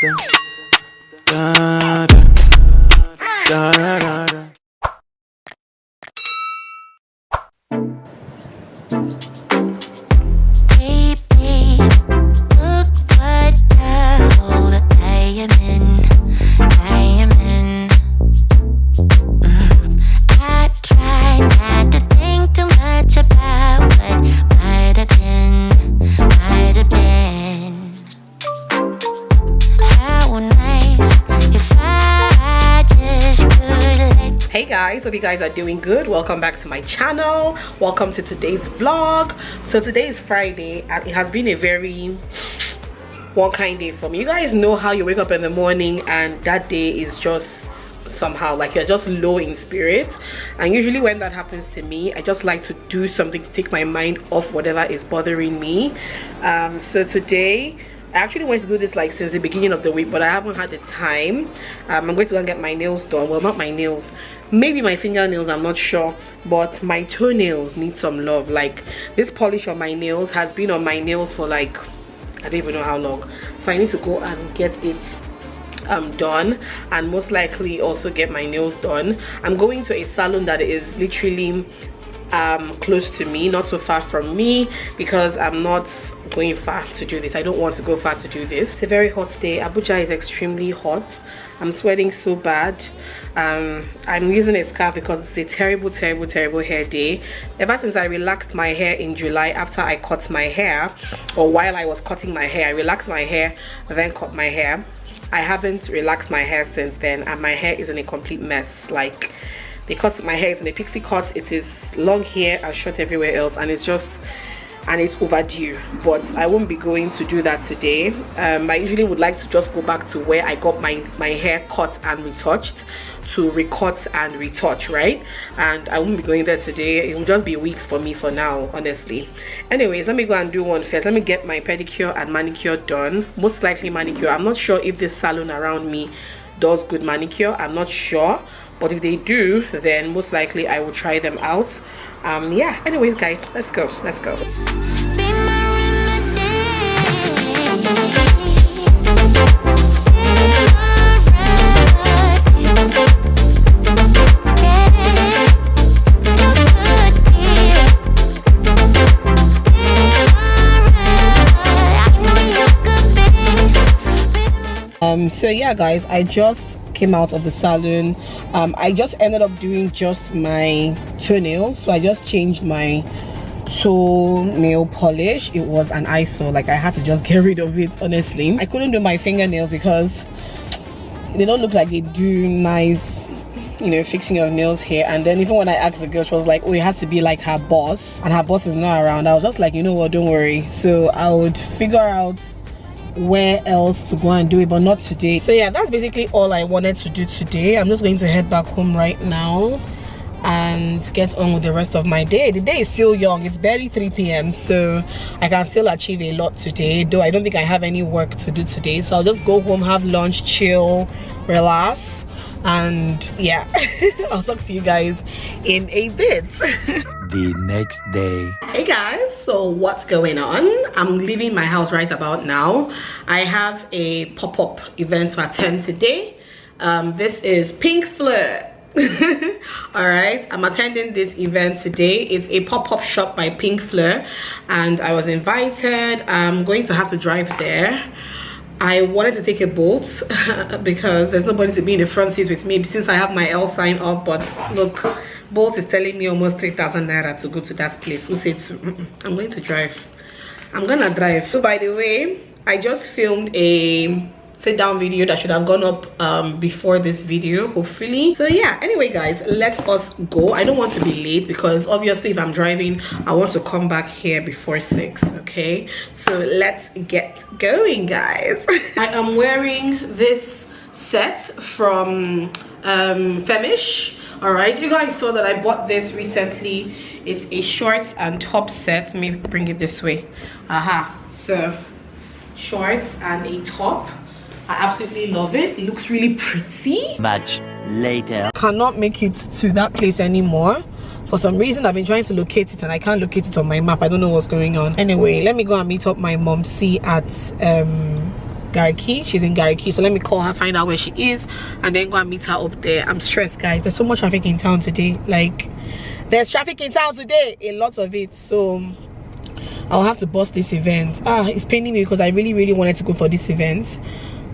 Da, da, da, da, da, da. Hey babe, look what the hole I am in. I am in. I try not to think too much about what might have been, might have been. How nice if I just could let. Hey guys, hope you guys are doing good. Welcome back to my channel. Welcome to today's vlog. So today is Friday and it has been a very one kind day for me. You guys know how you wake up in the morning and that day is just somehow like you're just low in spirit, and usually when that happens to me, I just like to do something to take my mind off whatever is bothering me. So today I actually wanted to do this like since the beginning of the week, but I haven't had the time. I'm going to go and get my nails done. Well, not my nails, maybe my fingernails, I'm not sure, but my toenails need some love. Like this polish on my nails has been on my nails for like I don't even know how long, so I need to go and get it done, and most likely also get my nails done. I'm going to a salon that is literally close to me, not so far from me, because I'm not going far to do this. I don't want to go far to do this. It's a very hot day. Abuja is extremely hot. I'm sweating so bad. I'm using a scarf because it's a terrible hair day. Ever since I relaxed my hair in July after I cut my hair, or while I was cutting my hair, I relaxed my hair then cut my hair. I haven't relaxed my hair since then, and my hair is in a complete mess. Like, because my hair is in a pixie cut, it is long hair and short everywhere else, and it's overdue. But I won't be going to do that today. I usually would like to just go back to where I got my hair cut and retouched, to recut and retouch, right? And I won't be going there today. It will just be weeks for me for now, honestly. Anyways, let me go and do one first. Let me get my pedicure and manicure done. Most likely manicure. I'm not sure if this salon around me does good manicure. I'm not sure, but if they do, then most likely I will try them out. Yeah, anyways guys, let's go. So yeah guys, I just came out of the salon. I just ended up doing just my toenails, so I just changed my toenail polish. It was an eyesore. Like, I had to just get rid of it, honestly. I couldn't do my fingernails because they don't look like they do nice, you know, fixing your nails here. And then even when I asked the girl, she was like, oh, it has to be like her boss, and her boss is not around. I was just like, you know what, don't worry. So I would figure out where else to go and do it, but not today. So yeah, that's basically all I wanted to do today. I'm just going to head back home right now and get on with the rest of my day. The day is still young. It's barely 3 p.m, so I can still achieve a lot today, though I don't think I have any work to do today. So I'll just go home, have lunch, chill, relax, and yeah. I'll talk to you guys in a bit. The next day. Hey guys, so what's going on? I'm leaving my house right about now. I have a pop-up event to attend today. This is Pink Fleur. All right, I'm attending this event today. It's a pop-up shop by Pink Fleur, and I was invited. I'm going to have to drive there. I wanted to take a Bolt because there's nobody to be in the front seat with me since I have my L sign up, but look, Bolt is telling me almost 3,000 naira to go to that place. Who said I'm going to drive? I'm gonna drive. So by the way, I just filmed a sit down video that should have gone up before this video, hopefully. So yeah, anyway guys, let us go. I don't want to be late because obviously if I'm driving, I want to come back here before 6. Okay, so let's get going guys. I am wearing this set from Femish. All right, you guys saw that I bought this recently. It's a shorts and top set. Let me bring it this way. So shorts and a top. I absolutely love it. It looks really pretty. Much later. Cannot make it to that place anymore. For some reason, I've been trying to locate it and I can't locate it on my map. I don't know what's going on. Anyway, let me go and meet up my mom, see at Gariki. She's in Gariki, so let me call her, find out where she is, and then go and meet her up there. I'm stressed, guys. There's so much traffic in town today. Like, there's traffic in town today, a lot of it. So I'll have to bust this event. It's paining me because I really wanted to go for this event,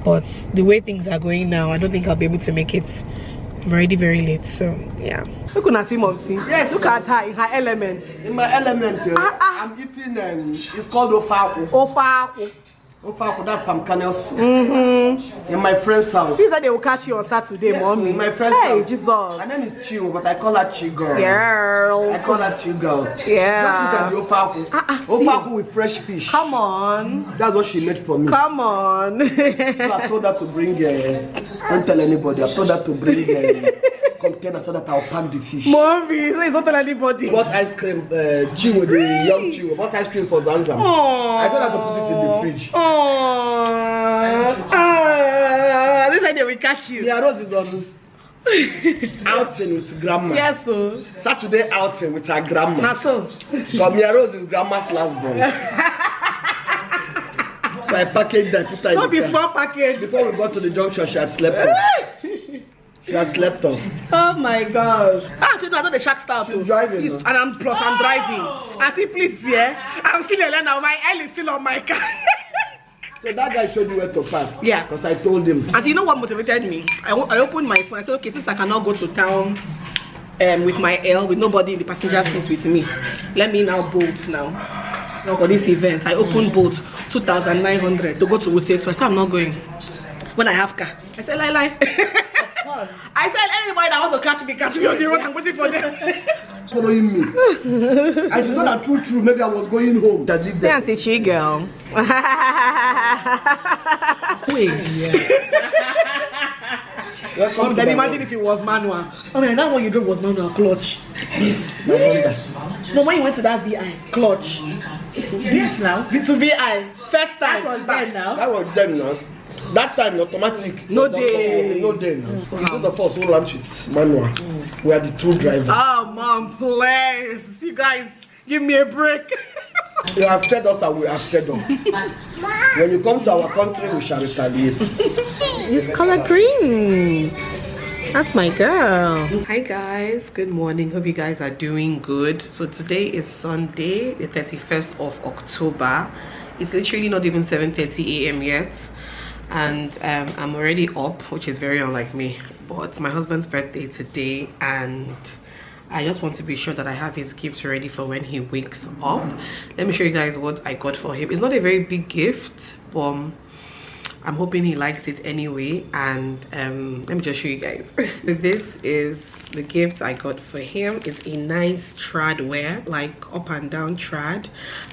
but the way things are going now, I don't think I'll be able to make it. I'm already very late, so yeah. Look at see Momsi. Yes, look at her in her element. In my element, I'm eating. It's called ofaku. Ofaku. Ofaku, that's palm kernel soup. In my friend's house. This is how they will catch you on Saturday, yes, mommy. In my friend's house. Jesus. Her name is Chiu, but I call her Chi girl. Girl. I call her Chi girl. Yeah. Just look at the ofaku. Ofaku with fresh fish. Come on. That's what she made for me. Come on. So I told her to bring. Don't tell anybody. I told her to bring container so that I'll pack the fish. Mommy, so it's not tell anybody. Bought ice cream. Chiu, the young Chiu. Bought ice cream for Zanzam. I told her to put it in the fridge. This is how they will catch you. Yeah, Rose is on outing with grandma. Yes, so Saturday outing with her grandma. now so. But Mia Rose is grandma's last born. So I packaged that. Put her Not in be the car. small package. Before we got to the junction, she had slept off. She had slept off. Oh my gosh. So I know the shark style too. Driving. And I'm driving. I see, please, yeah. I'm still alone now. My L is still on my car. So that guy showed you where to park. Yeah. Because I told him. And you know what motivated me? I opened my phone. I said, okay, since I cannot go to town with my L, with nobody in the passenger seat with me, let me now bolt now for this event. I opened bolt 2,900 to go to Wuse. So I said, I'm not going. When I have car, I said, lie. I said, anybody that wants to catch me on the road. I'm waiting for them. Following me. I just know that true. Maybe I was going home. Say Auntie Chi girl. Wait. Welcome Then imagine if it was manual. Oh man, that one you drove was manual clutch. Yes. No, when you went to that VI clutch. This now. To VI. First time. That was then now. That was then now. That time automatic. No day. No day now. It's not the first who launched it. Manual. We are the true drivers. Oh mom, please. You guys, give me a break. You have fed us and we have fed them. When you come to our country, we shall retaliate. It's color green. That's my girl. Hi guys, good morning. Hope you guys are doing good. So today is Sunday, the 31st of October. It's literally not even 7:30 a.m. yet. And I'm already up, which is very unlike me. But it's my husband's birthday today, and I just want to be sure that I have his gift ready for when he wakes up. Let me show you guys what I got for him. It's not a very big gift, but I'm hoping he likes it anyway. And let me just show you guys. This is the gift I got for him. It's a nice trad wear, like up and down trad.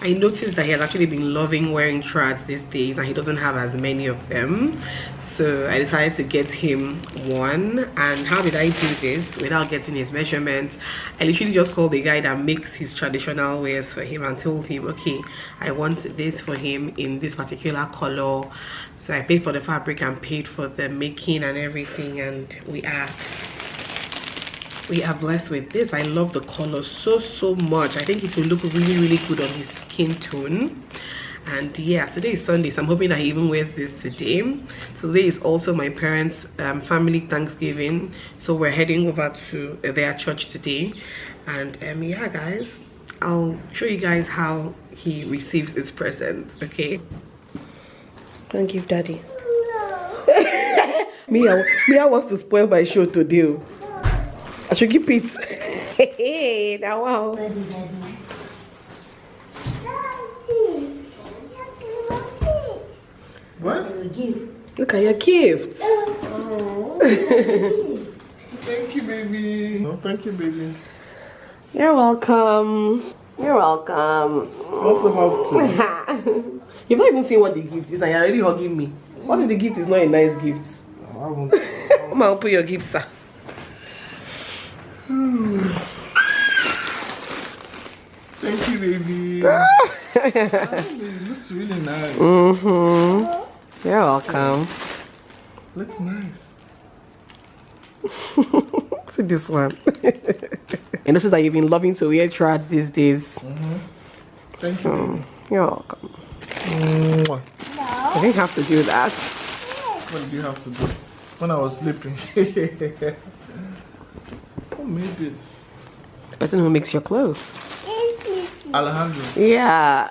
I noticed that he has actually been loving wearing trads these days, and he doesn't have as many of them. So I decided to get him one. And how did I do this without getting his measurements? I literally just called the guy that makes his traditional wears for him and told him, okay, I want this for him in this particular color. So I paid for the fabric and paid for the making and everything, and we are blessed with this. I love the color so much. I think it will look really good on his skin tone. And yeah, today is Sunday, so I'm hoping that he even wears this today. Today is also my parents' family Thanksgiving, so we're heading over to their church today. And yeah guys, I'll show you guys how he receives his presents. Okay, don't give daddy. Mia wants to spoil my show today. I should keep it. Hey, now wow. What? Look at your gifts. Oh. Thank you, baby. Oh, thank you, baby. You're welcome. You're welcome. Also have to. You've not even seen what the gift is, and you're already hugging me. What if the gift is not a nice gift? I won't. Come on, open your gift, sir. Thank you, baby. It looks really nice. You're welcome. Looks nice. See this one. And also that you've been loving to wear trads these days. Thank you, baby. You're welcome. Mwah. No. I didn't have to do that. What did you have to do? When I was sleeping. Who made this? The person who makes your clothes. Alejandro. Yeah.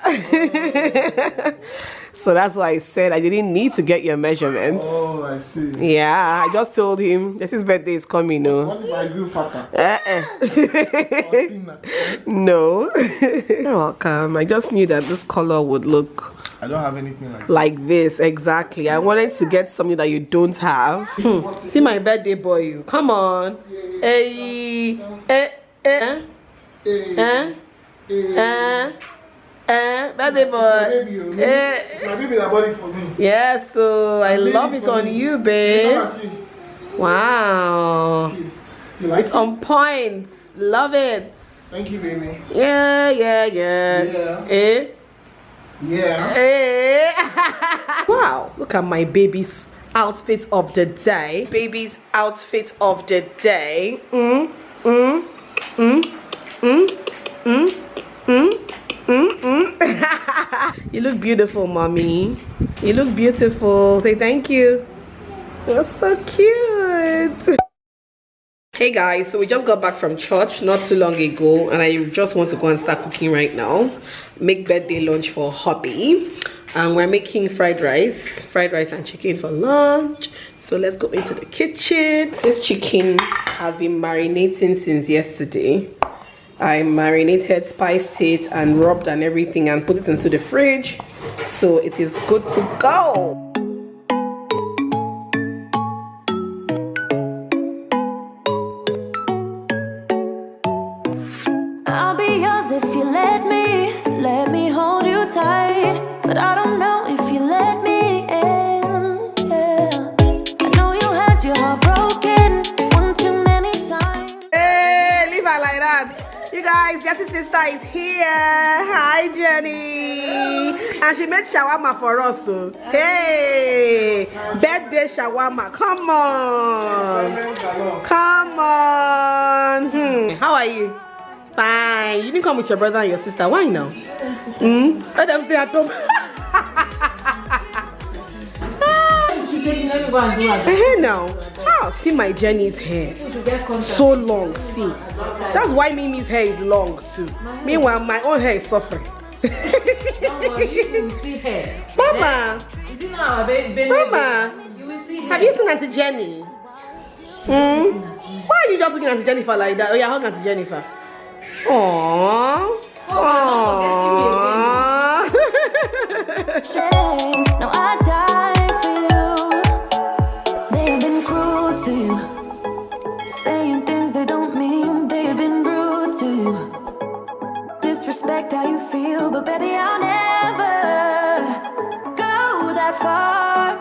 So that's why I said I didn't need to get your measurements. Oh, I see. Yeah, I just told him this his birthday is coming, no. What if I grew fatter? No. You're welcome. I just knew that this color would look I don't have anything like this. Exactly. I wanted to get something that you don't have. See my birthday boy, you. Come on. Hey. Birthday boy. It's my baby that bought it for me. Yeah, so I love it on you, babe. Wow. It's on point. Love it. Thank you, baby. Yeah. Eh? Yeah. Eh? Wow, look at my baby's outfit of the day. Baby's outfit of the day. You look beautiful, mommy. You look beautiful. Say thank you. You're so cute. Hey guys, so we just got back from church not too long ago, and I just want to go and start cooking right now. Make birthday lunch for hubby, and we're making fried rice and chicken for lunch. So let's go into the kitchen. This chicken has been marinating since yesterday. I marinated, spiced it, and rubbed and everything, and put it into the fridge, so it is good to go. I'll be yours if you let me hold you tight. But I don't know if you let me in. Yeah. I know you had your heart broken one too many times. Hey, leave her like that. You guys, Jesse's sister is here. Hi, Jenny. And she made shawarma for us. So. Hey, birthday shawarma. Come on. Come on. How are you? Fine. You didn't come with your brother and your sister. Why now? Let them stay at home. Hey now. Oh, see my Jenny's hair. So long. See. That's why Mimi's hair is long too. Meanwhile, my own hair is suffering. Mama. Mama. Have you seen Auntie Jenny? Why are you just looking at Jennifer like that? Oh, you're hugging Auntie Jennifer. Aww. Aww. No, I die for you. They have been cruel to you, saying things they don't mean. They have been rude to you. Disrespect how you feel, but baby, I'll never go that far.